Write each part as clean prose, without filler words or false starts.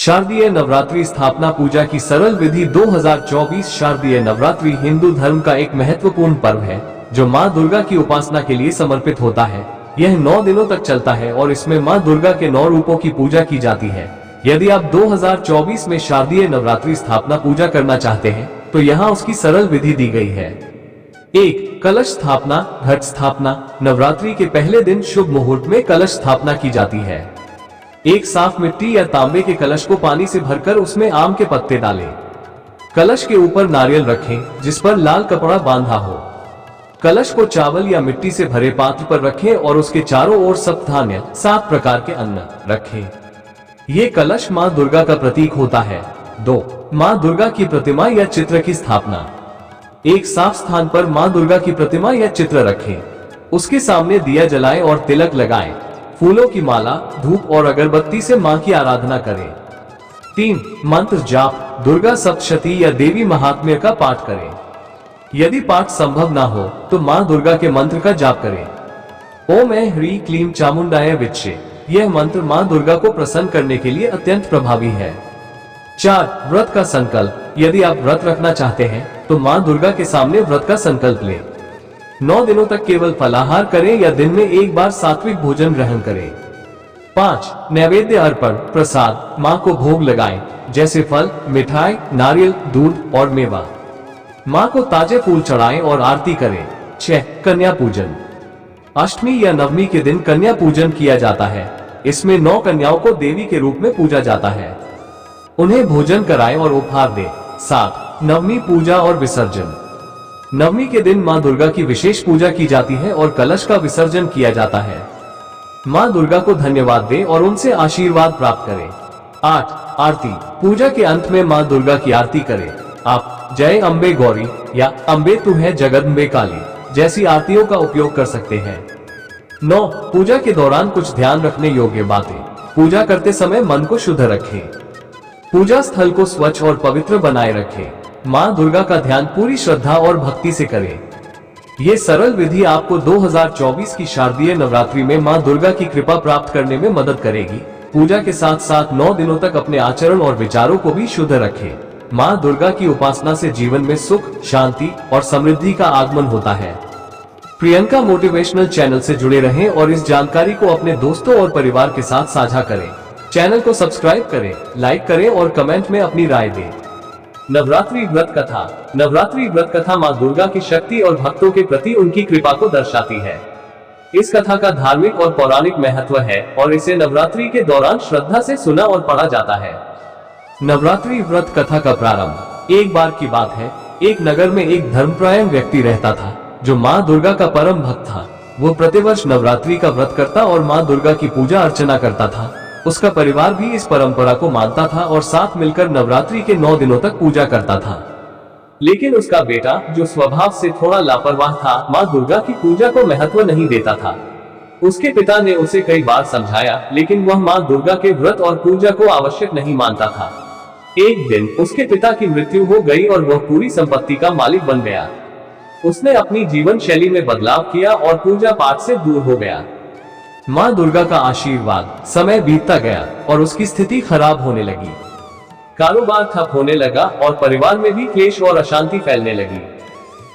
शारदीय नवरात्रि स्थापना पूजा की सरल विधि। 2024 शारदीय नवरात्रि हिंदू धर्म का एक महत्वपूर्ण पर्व है जो माँ दुर्गा की उपासना के लिए समर्पित होता है। यह 9 दिनों तक चलता है और इसमें माँ दुर्गा के 9 रूपों की पूजा की जाती है। यदि आप 2024 में शारदीय नवरात्रि स्थापना पूजा करना चाहते हैं तो यहाँ उसकी सरल विधि दी गई है। 1. कलश स्थापना। घट स्थापना। नवरात्रि के पहले दिन शुभ मुहूर्त में कलश स्थापना की जाती है। एक साफ मिट्टी या तांबे के कलश को पानी से भरकर उसमें आम के पत्ते डालें। कलश के ऊपर नारियल रखें जिस पर लाल कपड़ा बांधा हो। कलश को चावल या मिट्टी से भरे पात्र पर रखें और उसके चारों ओर सप्तधान्य 7 प्रकार के अन्न रखें। ये कलश माँ दुर्गा का प्रतीक होता है। 2. माँ दुर्गा की प्रतिमा या चित्र की स्थापना। एक साफ स्थान पर माँ दुर्गा की प्रतिमा या चित्र रखें। उसके सामने दिया जलाएं और तिलक लगाएं। फूलों की माला, धूप और अगरबत्ती से माँ की आराधना करें। 3. मंत्र जाप। दुर्गा सप्तशती या देवी महात्म्य का पाठ करें। यदि पाठ संभव ना हो तो माँ दुर्गा के मंत्र का जाप करें। ओम ऐं ह्रीं क्लीं चामुंडाय विद्महे। यह मंत्र माँ दुर्गा को प्रसन्न करने के लिए अत्यंत प्रभावी है। 4. व्रत का संकल्प। यदि आप व्रत रखना चाहते हैं तो माँ दुर्गा के सामने व्रत का संकल्प लें। 9 दिनों तक केवल फलाहार करें या दिन में एक बार सात्विक भोजन ग्रहण करें। 5. नैवेद्य अर्पण। प्रसाद। माँ को भोग लगाएं जैसे फल, मिठाई, नारियल, दूध और मेवा। माँ को ताजे फूल चढ़ाएं और आरती करें। 6. कन्या पूजन। अष्टमी या नवमी के दिन कन्या पूजन किया जाता है। इसमें 9 कन्याओं को देवी के रूप में पूजा जाता है। उन्हें भोजन कराएं और उपहार दें। 7. नवमी पूजा और विसर्जन। नवमी के दिन माँ दुर्गा की विशेष पूजा की जाती है और कलश का विसर्जन किया जाता है। माँ दुर्गा को धन्यवाद दें और उनसे आशीर्वाद प्राप्त करें। 8. आरती। पूजा के अंत में माँ दुर्गा की आरती करें। आप जय अम्बे गौरी या अम्बे तू है जगदम्बे काली जैसी आरतियों का उपयोग कर सकते हैं। 9. पूजा के दौरान कुछ ध्यान रखने योग्य बातें। पूजा करते समय मन को शुद्ध रखें। पूजा स्थल को स्वच्छ और पवित्र बनाए रखें। माँ दुर्गा का ध्यान पूरी श्रद्धा और भक्ति से करें। ये सरल विधि आपको 2024 की शारदीय नवरात्रि में माँ दुर्गा की कृपा प्राप्त करने में मदद करेगी। पूजा के साथ साथ 9 दिनों तक अपने आचरण और विचारों को भी शुद्ध रखें। माँ दुर्गा की उपासना से जीवन में सुख, शांति और समृद्धि का आगमन होता है। प्रियंका मोटिवेशनल चैनल से जुड़े रहें और इस जानकारी को अपने दोस्तों और परिवार के साथ साझा करें। चैनल को सब्सक्राइब करें, लाइक करें और कमेंट में अपनी राय दें। नवरात्रि व्रत कथा। नवरात्रि व्रत कथा माँ दुर्गा की शक्ति और भक्तों के प्रति उनकी कृपा को दर्शाती है। इस कथा का धार्मिक और पौराणिक महत्व है और इसे नवरात्रि के दौरान श्रद्धा से सुना और पढ़ा जाता है। नवरात्रि व्रत कथा का प्रारंभ। एक बार की बात है, एक नगर में एक धर्मपरायण व्यक्ति रहता था जो माँ दुर्गा का परम भक्त था। वो प्रतिवर्ष नवरात्रि का व्रत करता और माँ दुर्गा की पूजा अर्चना करता था। उसका परिवार भी इस परंपरा को मानता था और साथ मिलकर नवरात्रि के 9 दिनों तक पूजा करता था। लेकिन उसका बेटा, जो स्वभाव से थोड़ा लापरवाह था, माँ दुर्गा की पूजा को महत्व नहीं देता था। उसके पिता ने उसे कई बार समझाया, लेकिन वह माँ दुर्गा के व्रत और पूजा को आवश्यक नहीं मानता था। एक दिन उसके पिता की मृत्यु हो गई और वह पूरी संपत्ति का मालिक बन गया। उसने अपनी जीवन शैली में बदलाव किया और पूजा पाठ से दूर हो गया। माँ दुर्गा का आशीर्वाद। समय बीतता गया और उसकी स्थिति खराब होने लगी। कारोबार ठप होने लगा और परिवार में भी क्लेश और अशांति फैलने लगी।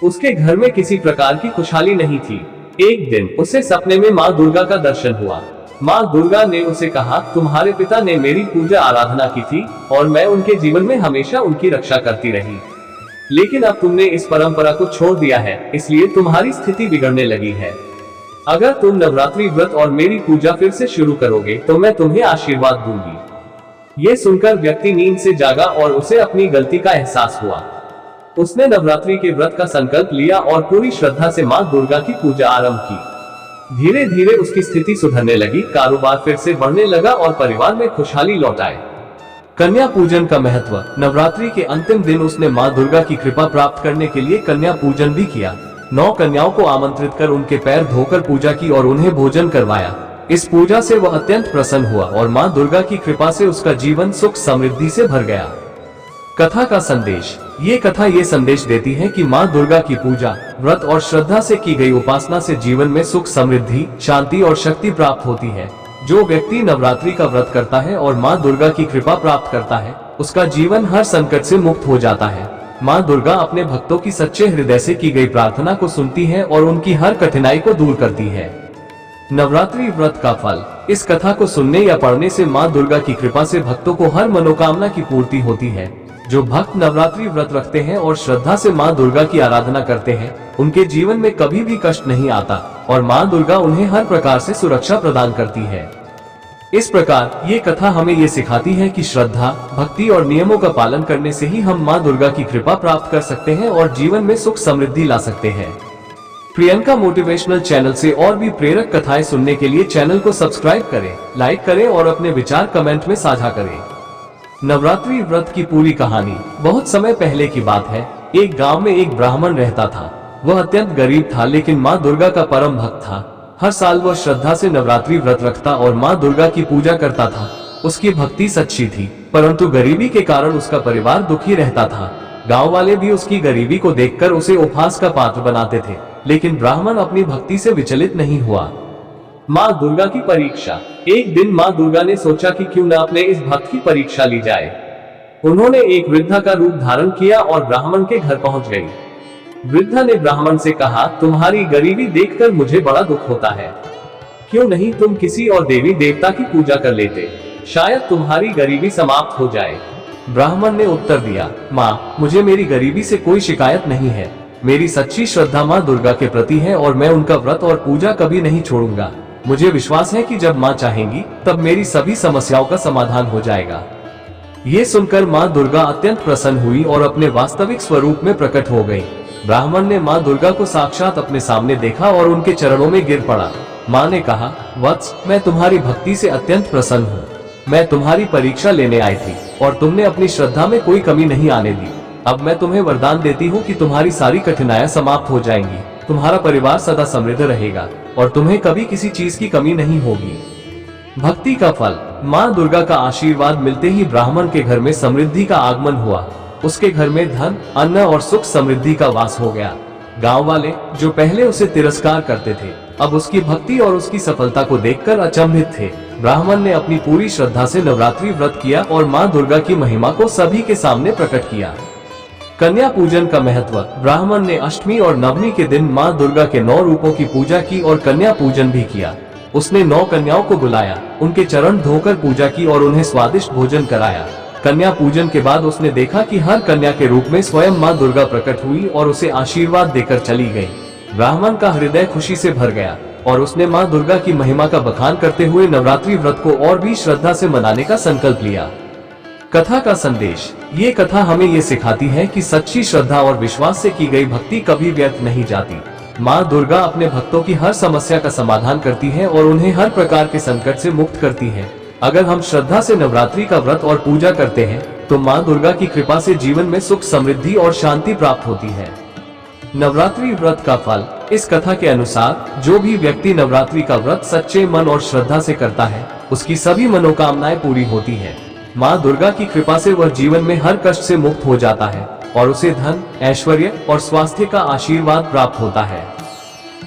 उसके घर में किसी प्रकार की खुशहाली नहीं थी। एक दिन उसे सपने में माँ दुर्गा का दर्शन हुआ। माँ दुर्गा ने उसे कहा, तुम्हारे पिता ने मेरी पूजा आराधना की थी और मैं उनके जीवन में हमेशा उनकी रक्षा करती रही, लेकिन अब तुमने इस परंपरा को छोड़ दिया है, इसलिए तुम्हारी स्थिति बिगड़ने लगी है। अगर तुम नवरात्रि व्रत और मेरी पूजा फिर से शुरू करोगे तो मैं तुम्हें आशीर्वाद दूंगी। ये सुनकर व्यक्ति नींद से जागा और उसे अपनी गलती का एहसास हुआ। उसने नवरात्रि के व्रत का संकल्प लिया और पूरी श्रद्धा से माँ दुर्गा की पूजा आरंभ की। धीरे धीरे उसकी स्थिति सुधरने लगी, कारोबार फिर से बढ़ने लगा और परिवार में खुशहाली लौट आए। कन्या पूजन का महत्व। नवरात्रि के अंतिम दिन उसने माँ दुर्गा की कृपा प्राप्त करने के लिए कन्या पूजन भी किया। 9 कन्याओं को आमंत्रित कर उनके पैर धोकर पूजा की और उन्हें भोजन करवाया। इस पूजा से वह अत्यंत प्रसन्न हुआ और माँ दुर्गा की कृपा से उसका जीवन सुख समृद्धि से भर गया। कथा का संदेश। ये कथा ये संदेश देती है कि माँ दुर्गा की पूजा, व्रत और श्रद्धा से की गई उपासना से जीवन में सुख, समृद्धि, शांति और शक्ति प्राप्त होती है। जो व्यक्ति नवरात्रि का व्रत करता है और माँ दुर्गा की कृपा प्राप्त करता है, उसका जीवन हर संकट से मुक्त हो जाता है। माँ दुर्गा अपने भक्तों की सच्चे हृदय से की गई प्रार्थना को सुनती है और उनकी हर कठिनाई को दूर करती है। नवरात्रि व्रत का फल। इस कथा को सुनने या पढ़ने से माँ दुर्गा की कृपा से भक्तों को हर मनोकामना की पूर्ति होती है। जो भक्त नवरात्रि व्रत रखते हैं और श्रद्धा से माँ दुर्गा की आराधना करते हैं, उनके जीवन में कभी भी कष्ट नहीं आता और माँ दुर्गा उन्हें हर प्रकार से सुरक्षा प्रदान करती है। इस प्रकार ये कथा हमें ये सिखाती है कि श्रद्धा, भक्ति और नियमों का पालन करने से ही हम माँ दुर्गा की कृपा प्राप्त कर सकते हैं और जीवन में सुख समृद्धि ला सकते हैं। प्रियंका मोटिवेशनल चैनल से और भी प्रेरक कथाएं सुनने के लिए चैनल को सब्सक्राइब करें, लाइक करें और अपने विचार कमेंट में साझा करें। नवरात्रि व्रत की पूरी कहानी। बहुत समय पहले की बात है। एक गांव में एक ब्राह्मण रहता था। वह अत्यंत गरीब था, लेकिन माँ दुर्गा का परम भक्त था। हर साल वह श्रद्धा से नवरात्रि व्रत रखता और माँ दुर्गा की पूजा करता था। उसकी भक्ति सच्ची थी, परंतु गरीबी के कारण उसका परिवार दुखी रहता था। गांव वाले भी उसकी गरीबी को देखकर उसे उपहास का पात्र बनाते थे, लेकिन ब्राह्मण अपनी भक्ति से विचलित नहीं हुआ। माँ दुर्गा की परीक्षा। एक दिन माँ दुर्गा ने सोचा कि क्यों न अपने इस भक्त की परीक्षा ली जाए। उन्होंने एक वृद्धा का रूप धारण किया और ब्राह्मण के घर पहुंच गई। वृद्धा ने ब्राह्मण से कहा, तुम्हारी गरीबी देखकर मुझे बड़ा दुख होता है। क्यों नहीं तुम किसी और देवी देवता की पूजा कर लेते, शायद तुम्हारी गरीबी समाप्त हो जाए। ब्राह्मण ने उत्तर दिया, माँ, मुझे मेरी गरीबी से कोई शिकायत नहीं है। मेरी सच्ची श्रद्धा माँ दुर्गा के प्रति है और मैं उनका व्रत और पूजा कभी नहीं छोड़ूंगा। मुझे विश्वास है कि जब माँ चाहेंगी तब मेरी सभी समस्याओं का समाधान हो जाएगा। ये सुनकर माँ दुर्गा अत्यंत प्रसन्न हुई और अपने वास्तविक स्वरूप में प्रकट हो गई। ब्राह्मण ने माँ दुर्गा को साक्षात अपने सामने देखा और उनके चरणों में गिर पड़ा। माँ ने कहा, वत्स, मैं तुम्हारी भक्ति से अत्यंत प्रसन्न हूँ। मैं तुम्हारी परीक्षा लेने आई थी और तुमने अपनी श्रद्धा में कोई कमी नहीं आने दी। अब मैं तुम्हें वरदान देती हूँ कि तुम्हारी सारी कठिनाइयां समाप्त हो जाएंगी, तुम्हारा परिवार सदा समृद्ध रहेगा और तुम्हें कभी किसी चीज की कमी नहीं होगी। भक्ति का फल। माँ दुर्गा का आशीर्वाद मिलते ही ब्राह्मण के घर में समृद्धि का आगमन हुआ। उसके घर में धन, अन्न और सुख समृद्धि का वास हो गया। गांव वाले, जो पहले उसे तिरस्कार करते थे, अब उसकी भक्ति और उसकी सफलता को देखकर अचंभित थे। ब्राह्मण ने अपनी पूरी श्रद्धा से नवरात्रि व्रत किया और माँ दुर्गा की महिमा को सभी के सामने प्रकट किया। कन्या पूजन का महत्व। ब्राह्मण ने अष्टमी और नवमी के दिन माँ दुर्गा के 9 रूपों की पूजा की और कन्या पूजन भी किया। उसने 9 कन्याओं को बुलाया, उनके चरण धोकर पूजा की और उन्हें स्वादिष्ट भोजन कराया। कन्या पूजन के बाद उसने देखा कि हर कन्या के रूप में स्वयं माँ दुर्गा प्रकट हुई और उसे आशीर्वाद देकर चली गई। ब्राह्मण का हृदय खुशी से भर गया और उसने माँ दुर्गा की महिमा का बखान करते हुए नवरात्रि व्रत को और भी श्रद्धा से मनाने का संकल्प लिया। कथा का संदेश। ये कथा हमें ये सिखाती है कि सच्ची श्रद्धा और विश्वास से की गई भक्ति कभी व्यर्थ नहीं जाती। माँ दुर्गा अपने भक्तों की हर समस्या का समाधान करती है और उन्हें हर प्रकार के संकट से मुक्त करती है। अगर हम श्रद्धा से नवरात्रि का व्रत और पूजा करते हैं तो माँ दुर्गा की कृपा से जीवन में सुख, समृद्धि और शांति प्राप्त होती है। नवरात्रि व्रत का फल। इस कथा के अनुसार जो भी व्यक्ति नवरात्रि का व्रत सच्चे मन और श्रद्धा से करता है, उसकी सभी मनोकामनाएं पूरी होती है। माँ दुर्गा की कृपा से वह जीवन में हर कष्ट से मुक्त हो जाता है और उसे धन, ऐश्वर्य और स्वास्थ्य का आशीर्वाद प्राप्त होता है।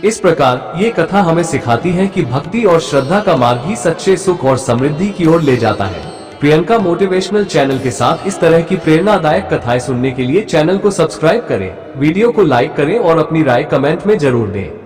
इस प्रकार ये कथा हमें सिखाती है कि भक्ति और श्रद्धा का मार्ग ही सच्चे सुख और समृद्धि की ओर ले जाता है। प्रियंका मोटिवेशनल चैनल के साथ इस तरह की प्रेरणादायक कथाएं सुनने के लिए चैनल को सब्सक्राइब करें, वीडियो को लाइक करें और अपनी राय कमेंट में जरूर दें।